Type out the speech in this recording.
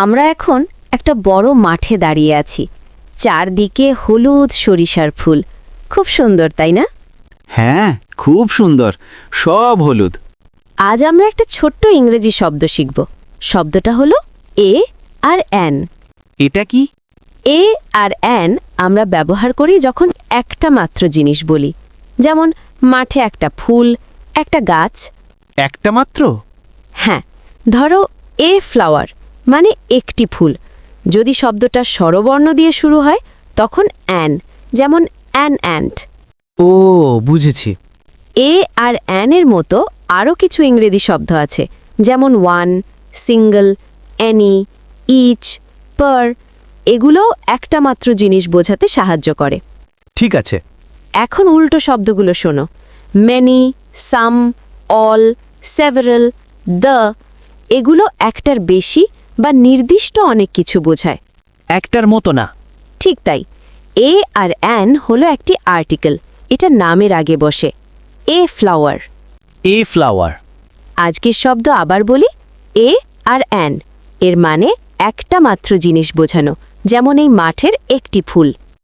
আমরা এখন একটা বড় মাঠে দাঁড়িয়ে আছি। চারদিকে হলুদ সরিষার ফুল। খুব সুন্দর, তাই না? হ্যাঁ, খুব সুন্দর, সব হলুদ। আজ আমরা একটা ছোট্ট ইংরেজি শব্দ শিখব। শব্দটা হলো এ আর অ্যান। এটা কি? এ আর অ্যান আমরা ব্যবহার করি যখন একটা মাত্র জিনিস বলি, যেমন মাঠে একটা ফুল, একটা গাছ। একটা মাত্র? হ্যাঁ, ধরো এ ফ্লাওয়ার মানে একটি ফুল। যদি শব্দটা স্বরবর্ণ দিয়ে শুরু হয় তখন অ্যান, যেমন অ্যান অ্যান্ট। ও, বুঝেছি। এ আর অ্যানের মতো আরও কিছু ইংরেজি শব্দ আছে, যেমন ওয়ান, সিঙ্গল, অ্যানি, ইচ, পার। এগুলোও একটা মাত্র জিনিস বোঝাতে সাহায্য করে। ঠিক আছে। এখন উল্টো শব্দগুলো শোনো। Many, some, all, several, the. এগুলো একটার বেশি বা নির্দিষ্ট অনেক কিছু বোঝায়। একটার মতো না। ঠিক তাই। এ আর অ্যান হলো একটি আর্টিকেল। এটা নামের আগে বসে। A flower. A flower. আজকের শব্দ আবার বলি, এ আর অ্যান। এর মানে একটা মাত্র জিনিস বোঝানো, যেমন এই মাঠের একটি ফুল।